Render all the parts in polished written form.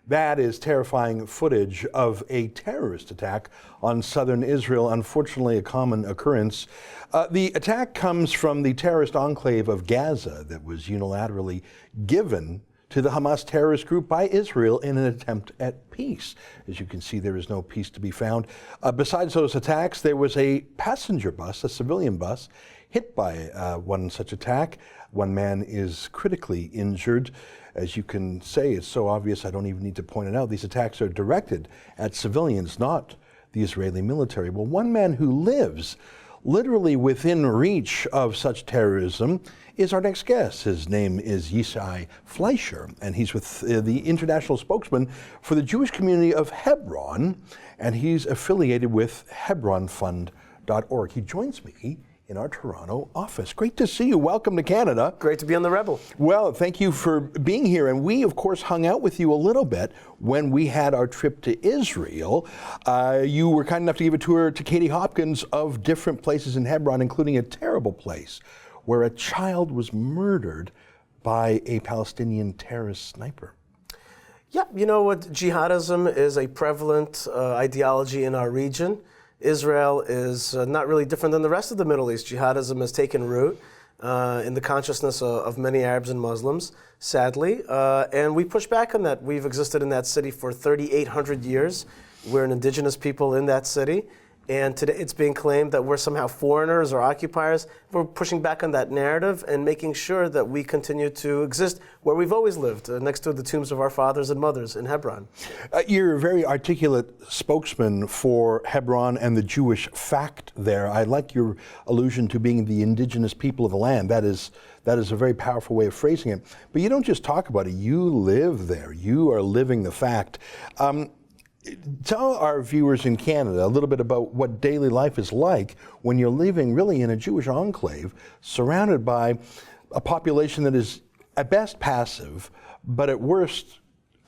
That is terrifying footage of a terrorist attack on southern Israel, unfortunately a common occurrence. The attack comes from the terrorist enclave of Gaza that was unilaterally given to the Hamas terrorist group by Israel in an attempt at peace. As you can see, there is no peace to be found. Besides those attacks, there was a passenger bus, a civilian bus, hit by one such attack. One man is critically injured. As you can say, it's so obvious I don't even need to point it out. These attacks are directed at civilians, not the Israeli military. Well, one man who lives literally within reach of such terrorism is our next guest. His name is Yishai Fleischer, and he's with the international spokesman for the Jewish community of Hebron, and he's affiliated with HebronFund.org. He joins me in our Toronto office. Great to see you. Welcome to Canada. Great to be on The Rebel. Well, thank you for being here. And we, of course, hung out with you a little bit when we had our trip to Israel. You were kind enough to give a tour to Katie Hopkins of different places in Hebron, including a terrible place where a child was murdered by a Palestinian terrorist sniper. Yeah, you know what? Jihadism is a prevalent ideology in our region. Israel is not really different than the rest of the Middle East. Jihadism has taken root in the consciousness of many Arabs and Muslims, sadly, and we push back on that. We've existed in that city for 3,800 years. We're an indigenous people in that city, and today it's being claimed that we're somehow foreigners or occupiers. We're pushing back on that narrative and making sure that we continue to exist where we've always lived, next to the tombs of our fathers and mothers in Hebron. You're a very articulate spokesman for Hebron and the Jewish fact there. I like your allusion to being the indigenous people of the land. That is a very powerful way of phrasing it. But you don't just talk about it, you live there. You are living the fact. Tell our viewers in Canada a little bit about what daily life is like when you're living really in a Jewish enclave surrounded by a population that is at best passive, but at worst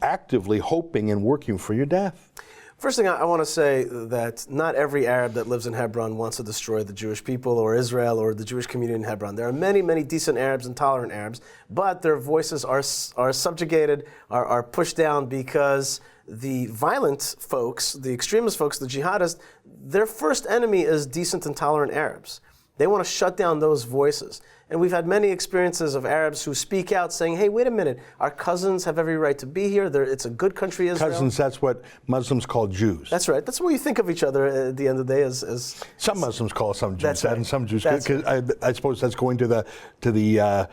actively hoping and working for your death. First thing I want to say that not every Arab that lives in Hebron wants to destroy the Jewish people or Israel or the Jewish community in Hebron. There are many, many decent Arabs and tolerant Arabs, but their voices are subjugated, are pushed down because the violent folks, the extremist folks, the jihadists, their first enemy is decent and tolerant Arabs. They want to shut down those voices. And we've had many experiences of Arabs who speak out saying, hey, wait a minute, our cousins have every right to be here. It's a good country, Israel. Cousins, that's what Muslims call Jews. That's right. That's what you think of each other at the end of the day as some Muslims call some Jews that's that, right. and some Jews, That's I suppose that's going to the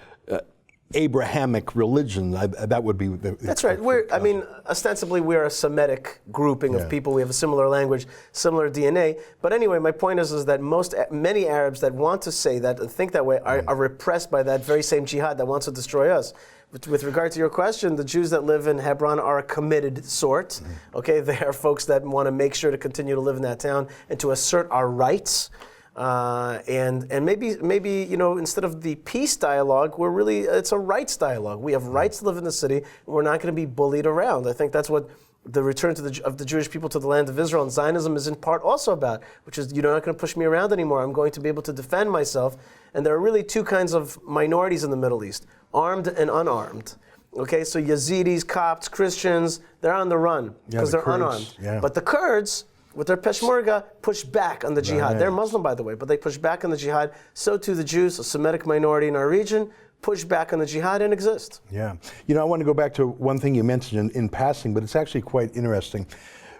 Abrahamic religion. That would be the That's right. Ostensibly we're a Semitic grouping of people. We have a similar language, similar DNA. But anyway, my point is that many Arabs that want to say that and think that way are repressed by that very same jihad that wants to destroy us. With regard to your question, the Jews that live in Hebron are a committed sort. Okay, they are folks that want to make sure to continue to live in that town and to assert our rights. And maybe instead of the peace dialogue, it's a rights dialogue. We have rights to live in the city, and we're not going to be bullied around. I think that's what the return of the Jewish people to the land of Israel and Zionism is in part also about, which is you're not going to push me around anymore. I'm going to be able to defend myself. And there are really two kinds of minorities in the Middle East, armed and unarmed. Okay, so Yazidis, Copts, Christians, they're on the run because they're Kurds, unarmed. yeah. But the Kurds, with their Peshmerga, push back on the jihad. Right. They're Muslim, by the way, but they push back on the jihad. So too the Jews, a Semitic minority in our region, push back on the jihad and exist. Yeah. I want to go back to one thing you mentioned in passing, but it's actually quite interesting.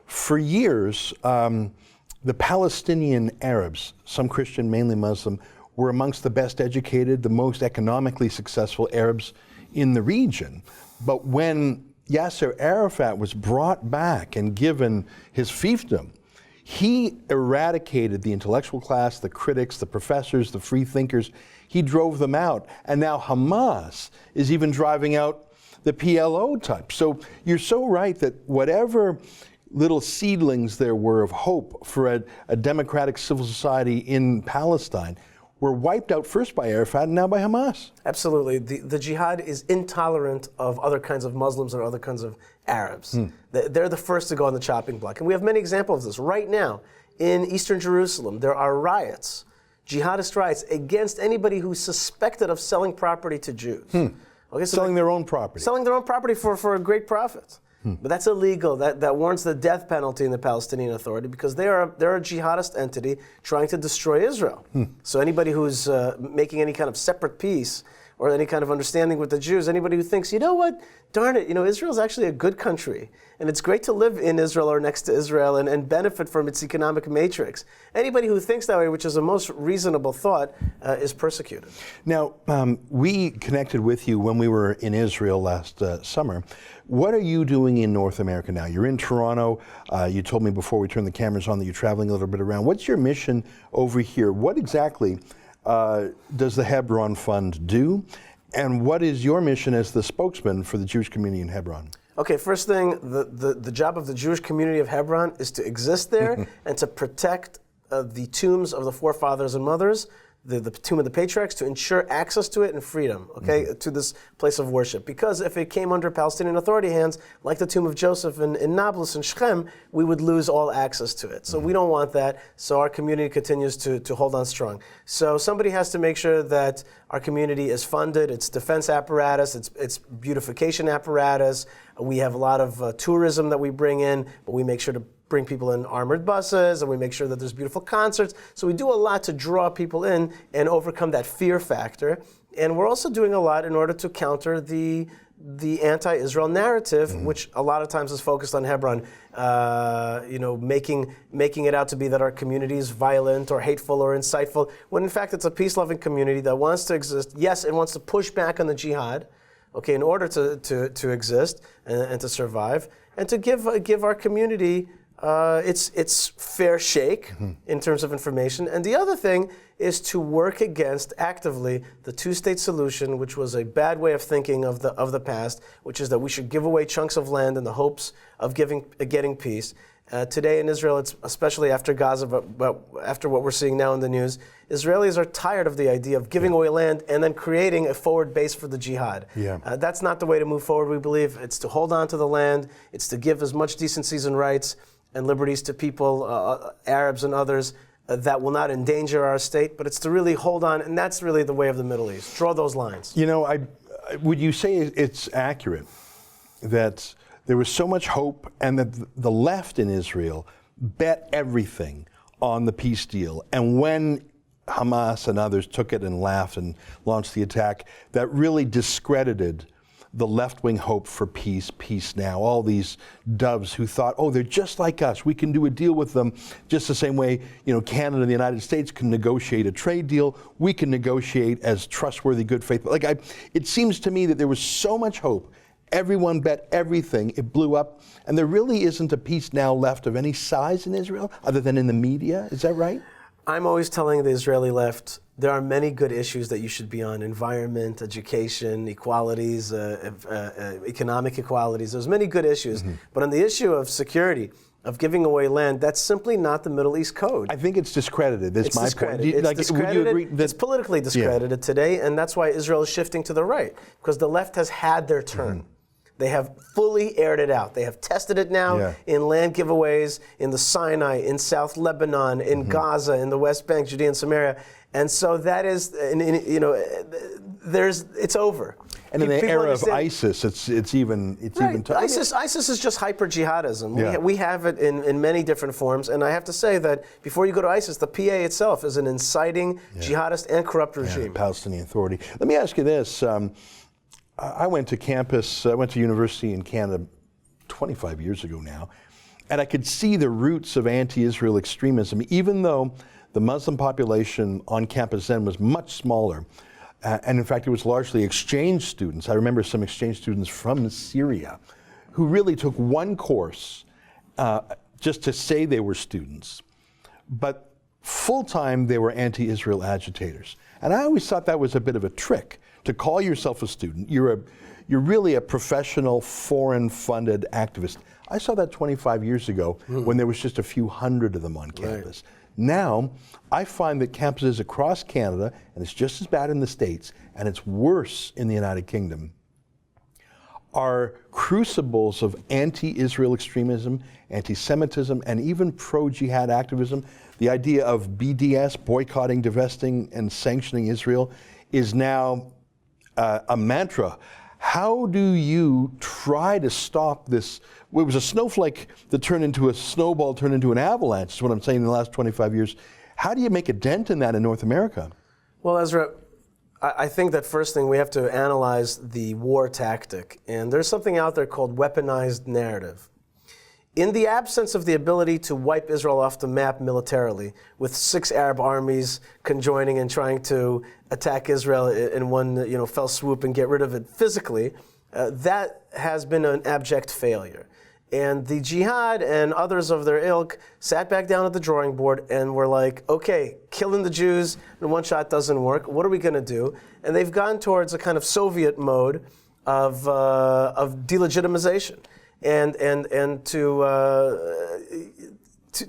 For years, the Palestinian Arabs, some Christian, mainly Muslim, were amongst the best educated, the most economically successful Arabs in the region. But when Yasser Arafat was brought back and given his fiefdom, he eradicated the intellectual class, the critics, the professors, the free thinkers. He drove them out. And now Hamas is even driving out the PLO type. So you're so right that whatever little seedlings there were of hope for a democratic civil society in Palestine were wiped out first by Arafat and now by Hamas. Absolutely. The jihad is intolerant of other kinds of Muslims or other kinds of Arabs. They're the first to go on the chopping block. And we have many examples of this. Right now, in eastern Jerusalem, there are riots, jihadist riots, against anybody who's suspected of selling property to Jews. Okay, so selling their own property. Selling their own property for a great profit. But that's illegal. That warrants the death penalty in the Palestinian Authority because they're a jihadist entity trying to destroy Israel. So anybody who's making any kind of separate peace or any kind of understanding with the Jews, anybody who thinks, you know what, darn it, Israel's actually a good country, and it's great to live in Israel or next to Israel and benefit from its economic matrix. Anybody who thinks that way, which is a most reasonable thought, is persecuted. Now, we connected with you when we were in Israel last summer. What are you doing in North America now? You're in Toronto. You told me before we turned the cameras on that you're traveling a little bit around. What's your mission over here? What exactly does the Hebron Fund do? And what is your mission as the spokesman for the Jewish community in Hebron? Okay, first thing, the job of the Jewish community of Hebron is to exist there and to protect the tombs of the forefathers and mothers, the tomb of the patriarchs, to ensure access to it and freedom, okay, to this place of worship. Because if it came under Palestinian Authority hands, like the tomb of Joseph in Nablus and Shechem, we would lose all access to it. So we don't want that, so our community continues to hold on strong. So somebody has to make sure that our community is funded, its defense apparatus, its beautification apparatus. We have a lot of tourism that we bring in, but we make sure to bring people in armored buses, and we make sure that there's beautiful concerts. So we do a lot to draw people in and overcome that fear factor. And we're also doing a lot in order to counter the anti-Israel narrative, which a lot of times is focused on Hebron, making it out to be that our community is violent or hateful or insightful, when in fact it's a peace-loving community that wants to exist. Yes, it wants to push back on the jihad, okay, in order to exist and to survive, and to give our community its fair shake in terms of information. And the other thing is to work against actively the two-state solution, which was a bad way of thinking of the past, which is that we should give away chunks of land in the hopes of getting peace. Today in Israel, it's especially after Gaza, but after what we're seeing now in the news, Israelis are tired of the idea of giving away land and then creating a forward base for the jihad. That's not the way to move forward, we believe. It's to hold on to the land. It's to give as much decencies and rights and liberties to people, Arabs and others, that will not endanger our state, but it's to really hold on, and that's really the way of the Middle East. Draw those lines. Would you say it's accurate that there was so much hope and that the left in Israel bet everything on the peace deal, and when Hamas and others took it and laughed and launched the attack, that really discredited the left-wing hope for peace now? All these doves who thought, oh, they're just like us. We can do a deal with them just the same way, Canada and the United States can negotiate a trade deal. We can negotiate as trustworthy, good faith. It seems to me that there was so much hope. Everyone bet everything. It blew up. And there really isn't a peace now left of any size in Israel other than in the media. Is that right? I'm always telling the Israeli left, there are many good issues that you should be on: environment, education, equalities, economic equalities. There's many good issues. But on the issue of security, of giving away land, that's simply not the Middle East code. I think it's discredited. That's my point. Would you agree that it's politically discredited today, and that's why Israel is shifting to the right, because the left has had their turn. They have fully aired it out. They have tested it now in land giveaways in the Sinai, in South Lebanon, in Gaza, in the West Bank, Judea and Samaria. And so that is, it's over. And in the era of ISIS, it's even tougher. ISIS is just hyper jihadism. We have it in many different forms. And I have to say that before you go to ISIS, the PA itself is an inciting jihadist and corrupt regime. The Palestinian Authority. Let me ask you this. I went to university in Canada 25 years ago now, and I could see the roots of anti-Israel extremism, even though the Muslim population on campus then was much smaller. And in fact, it was largely exchange students. I remember some exchange students from Syria who really took one course just to say they were students. But full-time, they were anti-Israel agitators. And I always thought that was a bit of a trick. To call yourself a student, you're really a professional, foreign-funded activist. I saw that 25 years ago when there was just a few hundred of them on campus. Now, I find that campuses across Canada, and it's just as bad in the States, and it's worse in the United Kingdom, are crucibles of anti-Israel extremism, anti-Semitism, and even pro-jihad activism. The idea of BDS, boycotting, divesting, and sanctioning Israel, is now a mantra. How do you try to stop this? It was a snowflake that turned into a snowball, turned into an avalanche, is what I'm saying, in the last 25 years. How do you make a dent in that in North America? Well, Ezra, I think that first thing we have to analyze the war tactic. And there's something out there called weaponized narrative. In the absence of the ability to wipe Israel off the map militarily, with 6 Arab armies conjoining and trying to attack Israel in one fell swoop and get rid of it physically, that has been an abject failure. And the Jihad and others of their ilk sat back down at the drawing board and were like, okay, killing the Jews in one shot doesn't work. What are we going to do? And they've gone towards a kind of Soviet mode of delegitimization and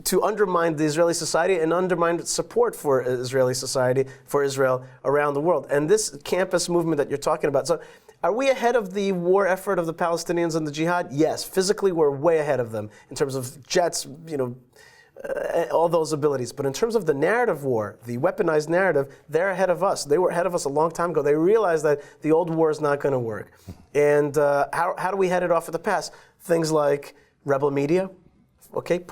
to undermine the Israeli society and undermine support for Israeli society, for Israel around the world. And this campus movement that you're talking about, so are we ahead of the war effort of the Palestinians and the Jihad? Yes, physically we're way ahead of them in terms of jets, all those abilities. But in terms of the narrative war, the weaponized narrative, they're ahead of us. They were ahead of us a long time ago. They realized that the old war is not going to work. And how do we head it off at the pass? Things like rebel media. Okay,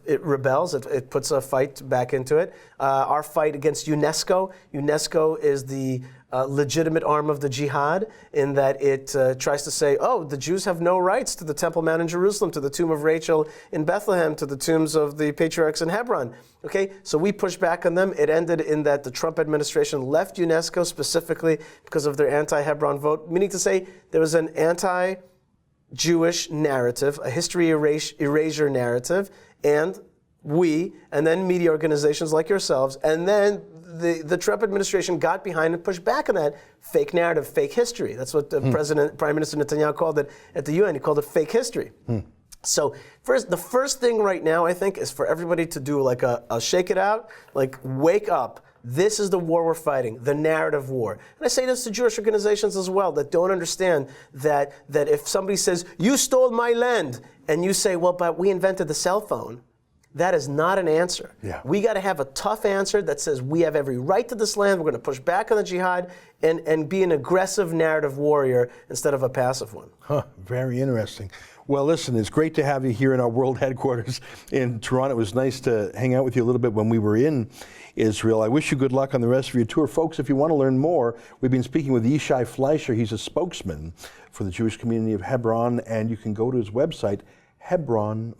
it rebels, it puts a fight back into it. Our fight against UNESCO. UNESCO is the legitimate arm of the Jihad in that it tries to say, oh, the Jews have no rights to the Temple Mount in Jerusalem, to the tomb of Rachel in Bethlehem, to the tombs of the patriarchs in Hebron. Okay, so we push back on them. It ended in that the Trump administration left UNESCO specifically because of their anti-Hebron vote, meaning to say there was an anti-Jewish narrative, a history erasure narrative, and then media organizations like yourselves, and then the Trump administration got behind and pushed back on that fake narrative, fake history. That's what Prime Minister Netanyahu called it at the UN. He called it fake history. So the first thing right now, I think, is for everybody to do like a shake it out, like wake up. This is the war we're fighting, the narrative war. And I say this to Jewish organizations as well that don't understand that if somebody says, you stole my land, and you say, well, but we invented the cell phone, that is not an answer. Yeah. We got to have a tough answer that says we have every right to this land, we're going to push back on the Jihad, and be an aggressive narrative warrior instead of a passive one. Very interesting. Well, listen, it's great to have you here in our world headquarters in Toronto. It was nice to hang out with you a little bit when we were in Israel. I wish you good luck on the rest of your tour. Folks, if you want to learn more, we've been speaking with Yishai Fleischer. He's a spokesman for the Jewish community of Hebron, and you can go to his website, hebronfund.org.